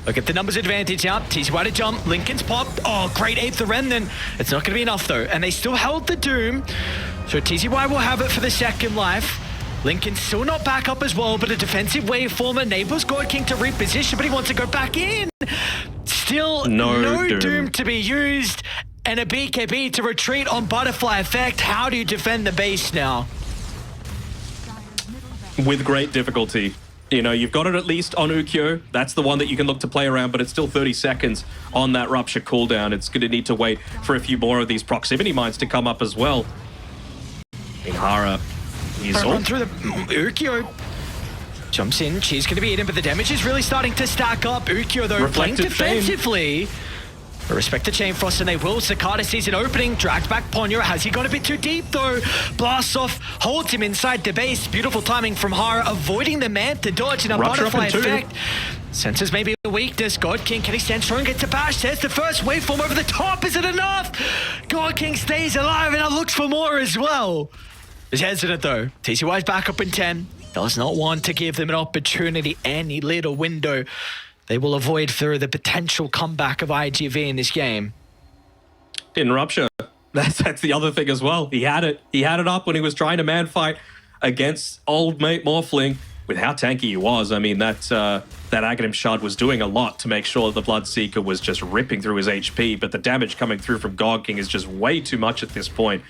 Look at the numbers advantage out. TCY to jump. Lincoln's pop. Oh, great 8th of Ren then. It's not going to be enough though. And they still held the Doom. So TCY will have it for the second life. Lincoln's still not back up as well, but a defensive waveform enables God King to reposition, but he wants to go back in. Still no Doom to be used. And a BKB to retreat on Butterfly Effect. How do you defend the base now? With great difficulty. You know, you've got it at least on Ukyo. That's the one that you can look to play around, but it's still 30 seconds on that Rupture cooldown. It's going to need to wait for a few more of these proximity mines to come up as well. Inhara, he's run through the Ukyo. Jumps in, she's going to be eaten, but the damage is really starting to stack up. Ukyo, though, playing defensively. Respect the Chain Frost, and they will. Cicada sees an opening, dragged back Ponyo. Has he gone a bit too deep, though? Blasts off, holds him inside the base. Beautiful timing from Hara, avoiding the Manta dodge and a Butterfly Effect. Senses maybe a weakness. God King, can he stand strong? Gets a bash. There's the first waveform over the top. Is it enough? God King stays alive, and it looks for more as well. He's hesitant, though. TCY's back up in 10. Does not want to give them an opportunity, any little window. They will avoid through the potential comeback of iG.V in this game. In Rupture, that's the other thing as well. He had it. He had it up when he was trying to man fight against old mate Morphling. With how tanky he was, I mean, that Aghanim Shard was doing a lot to make sure the Bloodseeker was just ripping through his HP, but the damage coming through from God King is just way too much at this point.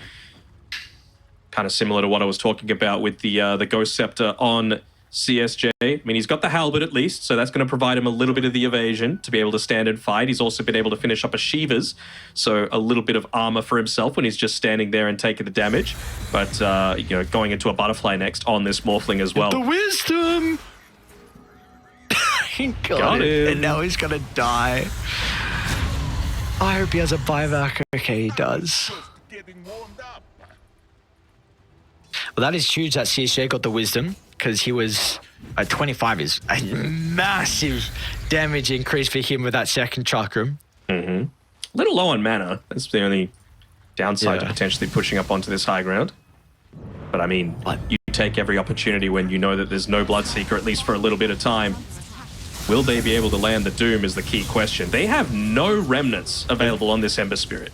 Kind of similar to what I was talking about with the Ghost Scepter on CSJ. I mean, he's got the Halberd at least, so that's going to provide him a little bit of the evasion to be able to stand and fight. He's also been able to finish up a Shiva's, so a little bit of armor for himself when he's just standing there and taking the damage. But, you know, going into a Butterfly next on this Morphling as well. The Wisdom! He got it, and now he's going to die. I hope he has a buyback. Okay, he does. Well, that is huge that CSJ got the Wisdom, because he was at 25 is a massive damage increase for him with that second chakram. Mm-hmm. A little low on mana. That's the only downside to potentially pushing up onto this high ground. But I mean, you take every opportunity when you know that there's no Bloodseeker, at least for a little bit of time. Will they be able to land the Doom is the key question. They have no remnants available on this Ember Spirit.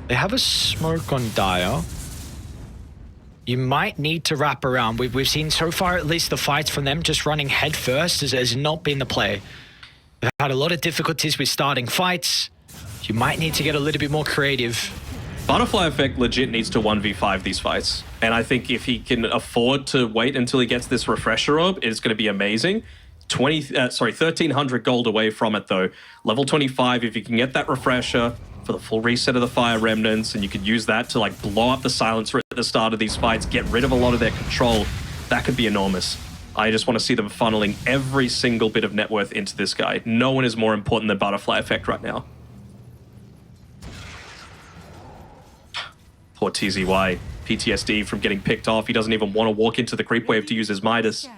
They have a smoke on Dire. You might need to wrap around. We've seen so far, at least the fights from them just running head first has not been the play. They've had a lot of difficulties with starting fights. You might need to get a little bit more creative. Butterfly Effect legit needs to 1v5 these fights. And I think if he can afford to wait until he gets this refresher orb, it's going to be amazing. 1,300 gold away from it though. Level 25, if you can get that refresher for the full reset of the Fire Remnants, and you could use that to like blow up the Silencer at the start of these fights, get rid of a lot of their control, that could be enormous. I just want to see them funneling every single bit of net worth into this guy. No one is more important than Butterfly Effect right now. Poor TZY. PTSD from getting picked off. He doesn't even want to walk into the creep wave to use his Midas.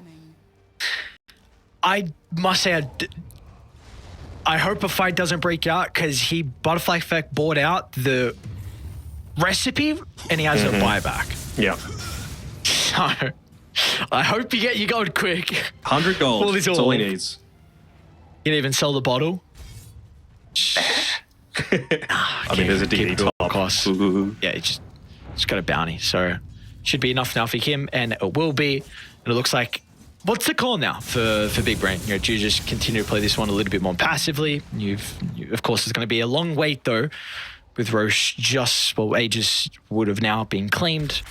I must say, I hope a fight doesn't break out because he Butterfly Effect bought out the recipe and he has a buyback. Yeah. So I hope you get your gold quick. 100 gold. That's all he needs. You can even sell the bottle. I mean, there's a DD top. Cost. Yeah, it's got a bounty, so should be enough now for him, and it will be. And it looks like, what's the call now for Big Brain? You know, do you just continue to play this one a little bit more passively? Of course, it's going to be a long wait though, with Roche Aegis would have now been claimed.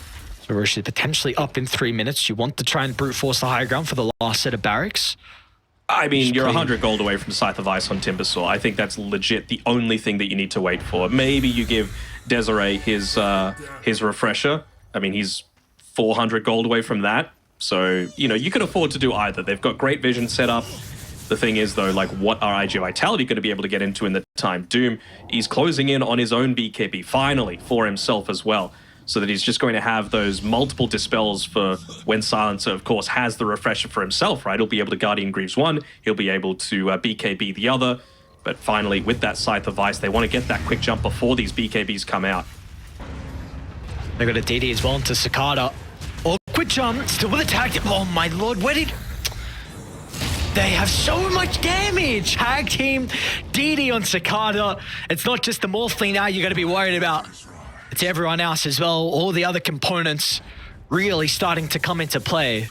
So Roche is potentially up in 3 minutes. You want to try and brute force the higher ground for the last set of barracks. I mean, you're 100 gold away from Scythe of Ice on Timbersaw. I think that's legit the only thing that you need to wait for. Maybe you give Desiree his refresher. I mean, he's 400 gold away from that. So, you know, you can afford to do either. They've got great vision set up. The thing is, though, like, what are iG.Vitality going to be able to get into in the time? Doom, he's closing in on his own BKB, finally, for himself as well. So that he's just going to have those multiple dispels for when Silencer, of course, has the refresher for himself, right? He'll be able to Guardian Greaves one, he'll be able to BKB the other. But finally, with that Scythe of Ice, they want to get that quick jump before these BKBs come out. They got a DD as well into Cicada. Awkward jump, still with a tag. Oh my lord, where did... They have so much damage! Tag team, DD on Cicada. It's not just the Morphling now you're going to be worried about. It's everyone else as well. All the other components really starting to come into play.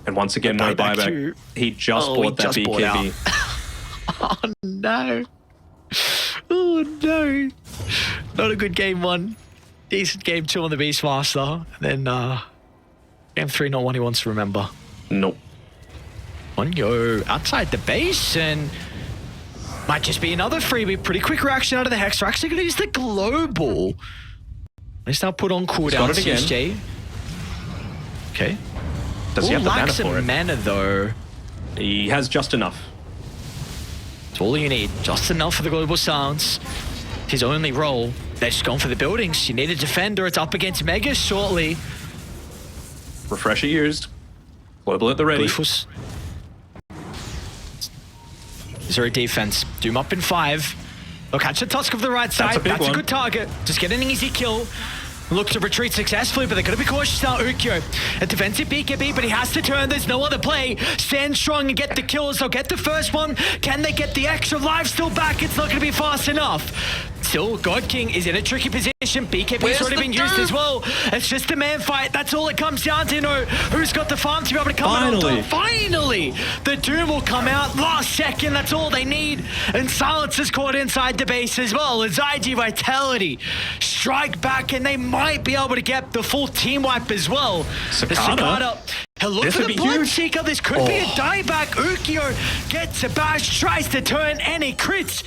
And once again, no buyback. He just bought that BKB. Oh no. Oh no. Not a good game one. Decent game two on the Beastmaster. And then game three, not one he wants to remember. Nope. On yo, outside the base, and might just be another freebie. Pretty quick reaction out of the Hex. They're actually going to use the Global. Let's now put on cooldown CSJ. Okay. Does he have the mana for it? Mana though. He has just enough. That's all you need. Just enough for the Global Silence. His only role. They're just going for the buildings. You need a defender. It's up against Mega shortly. Refresher used. Global at the ready. Is there a defense? Doom up in 5. They'll catch the Tusk of the right side. That's a good target. Just get an easy kill. Look to retreat successfully, but they're going to be cautious now. Ukyo, a defensive BKB, but he has to turn. There's no other play. Stand strong and get the kills. They'll get the first one. Can they get the extra life still back? It's not going to be fast enough. Still, God King is in a tricky position. BKB's already been used as well. It's just a man fight. That's all it comes down to. No, who's got the farm to be able to come out? Finally, the Doom will come out last second. That's all they need. And Silence is caught inside the base as well. As iG.Vitality strike back, and they might be able to get the full team wipe as well. Cicada. Hello for the Bloodseeker. This could be a dieback. Ukyo gets a bash, tries to turn, and he crits.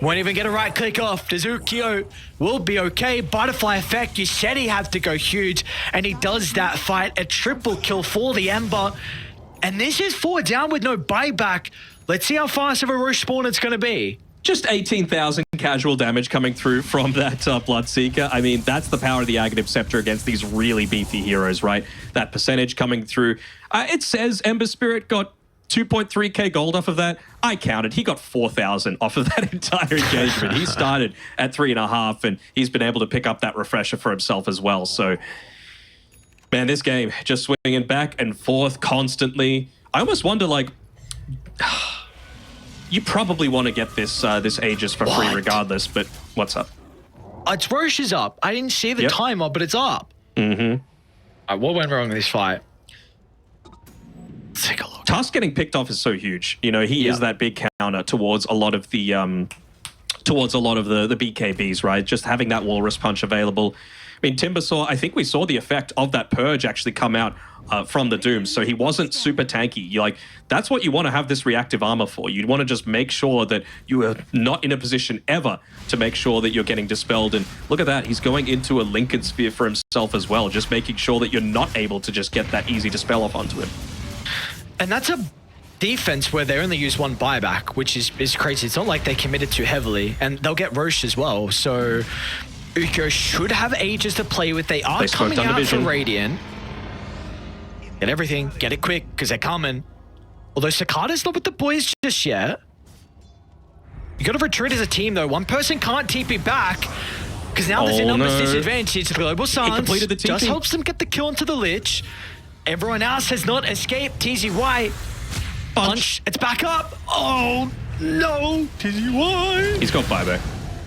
Won't even get a right click off. Does Ukyo will be okay. Butterfly Effect, you said he had to go huge, and he does that fight. A triple kill for the Ember. And this is 4 down with no buyback. Let's see how fast of a Roche spawn it's going to be. Just 18,000 casual damage coming through from that Bloodseeker. I mean, that's the power of the Aghanim Scepter against these really beefy heroes, right? That percentage coming through. It says Ember Spirit got 2.3k gold off of that. I counted. He got 4,000 off of that entire engagement. He started at 3.5, and he's been able to pick up that refresher for himself as well. So, man, this game just swinging back and forth constantly. I almost wonder, like, you probably want to get this this Aegis for free regardless, but what's up? It's Roche is up. I didn't see the timer, but it's up. Mm-hmm. What went wrong in this fight? Let's take a look. Tusk getting picked off is so huge. You know, he is that big counter towards a lot of the towards a lot of the BKBs, right? Just having that Walrus Punch available. I mean, Timbersaw, I think we saw the effect of that Purge actually come out from the Doom, so he wasn't super tanky. That's what you want to have this reactive armor for. You'd want to just make sure that you are not in a position ever to make sure that you're getting dispelled. And look at that, he's going into a Lincoln Sphere for himself as well, just making sure that you're not able to just get that easy dispel off onto him. And that's a defense where they only use one buyback, which is crazy. It's not like they committed too heavily, and they'll get Roche as well. So Ukyo should have ages to play with. They are coming out for Radiant. Get everything, get it quick, because they're coming. Although Cicada's not with the boys just yet. You gotta retreat as a team though. One person can't TP back, because now there's a numbers disadvantage. Global Suns just helps them get the kill into the Lich. Everyone else has not escaped. TZY. Punch. It's back up. Oh, no. TZY. He's got buyback.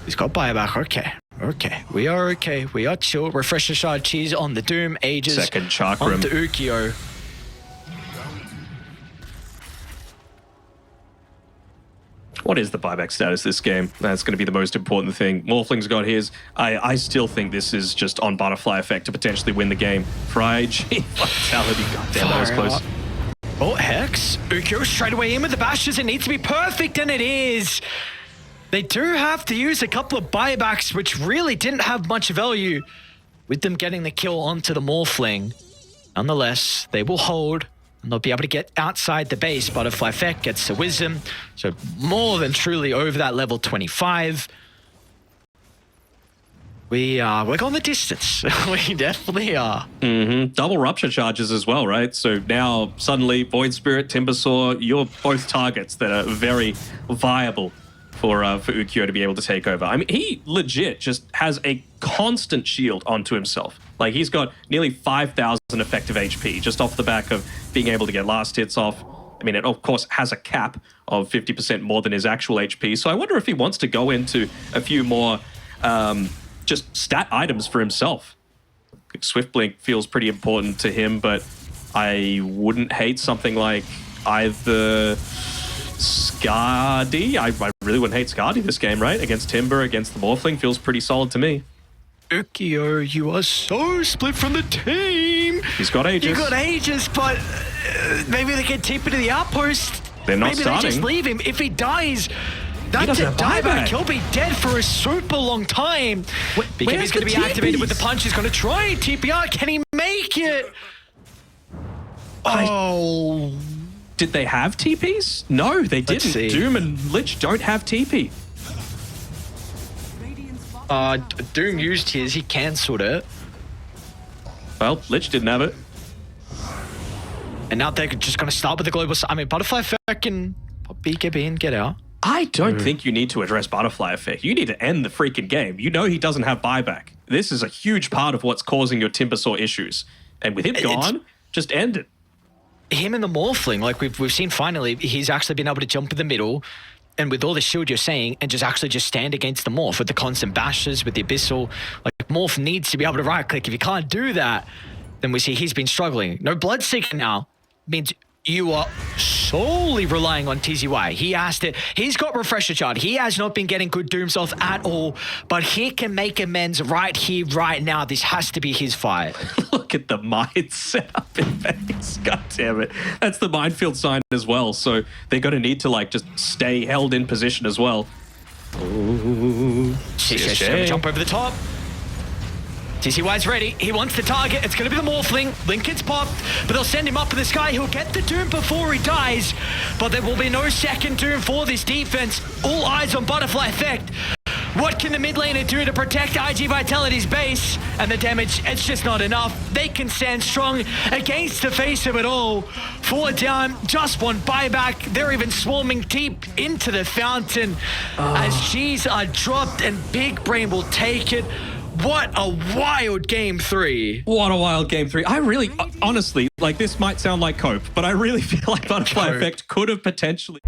He's got buyback. Okay. Okay. We are okay. We are chill. Refresher Shard Cheese on the Doom. Ages. Second Chakram. On the Ukyo. What is the buyback status this game? That's going to be the most important thing. Morphling's got his. I still think this is just on butterfly effect to potentially win the game. For iG.Vitality. Goddamn, that was close. Oh, Hex. Ukyo straight away in with the bashes. It needs to be perfect, and it is. They do have to use a couple of buybacks, which really didn't have much value with them getting the kill onto the Morphling. Nonetheless, they will hold, and they'll be able to get outside the base. Butterfly effect gets the Wisdom, so more than truly over that level 25. We're going the distance. We definitely are. Double rupture charges as well, right? So now suddenly Void Spirit, Timbersaw, you're both targets that are very viable for Ukyo to be able to take over. I mean, he legit just has a constant shield onto himself. Like, he's got nearly 5,000 effective HP just off the back of being able to get last hits off. I mean, it of course has a cap of 50% more than his actual HP. So I wonder if he wants to go into a few more just stat items for himself. Swift Blink feels pretty important to him, but I wouldn't hate something like either Skadi. I really wouldn't hate Skadi this game, right? Against Timber, against the Morphling, feels pretty solid to me. Ukyo, you are so split from the team. He's got Aegis. You got Aegis, but maybe they can tip into the outpost. They're not maybe starting. They just leave him. If he dies, that's a dieback. He'll be dead for a super long time. Because he's going to be activated with the punch. He's going to try TPR. Can he make it? Oh. Did they have TPs? No, they didn't. Doom and Lich don't have TP. Doom used his. He cancelled it. Well, Lich didn't have it. And now they're just going to start with the global... I mean, Butterfly Effect can pop BKB and get out. I don't think you need to address Butterfly Effect. You need to end the freaking game. You know he doesn't have buyback. This is a huge part of what's causing your Timbersaw issues. And with him gone, just end it. Him and the Morphling, like we've seen finally, he's actually been able to jump in the middle, and with all the shield you're saying, and just stand against the Morph with the constant bashes, with the Abyssal. Like, Morph needs to be able to right-click. If he can't do that, then we see he's been struggling. No Bloodseeker now means you are solely relying on TZY. He asked it. He's got Refresher Shard. He has not been getting good Doom Stealth at all, but he can make amends right here, right now. This has to be his fight. Look at the mindset up in face. God damn it. That's the minefield sign as well. So they're going to need to, like, just stay held in position as well. Ooh. Jump over the top. TCY's ready. He wants the target. It's going to be the Morphling. Lincoln's popped, but they'll send him up in the sky. He'll get the Doom before he dies, but there will be no second Doom for this defense. All eyes on Butterfly Effect. What can the mid laner do to protect iG.Vitality's base? And the damage, it's just not enough. They can stand strong against the face of it all. 4 down, just one buyback. They're even swarming deep into the fountain as G's are dropped, and Big Brain will take it. What a wild game 3. What a wild game 3. I really, honestly, like, this might sound like cope, but I really feel like Butterfly Effect could have potentially...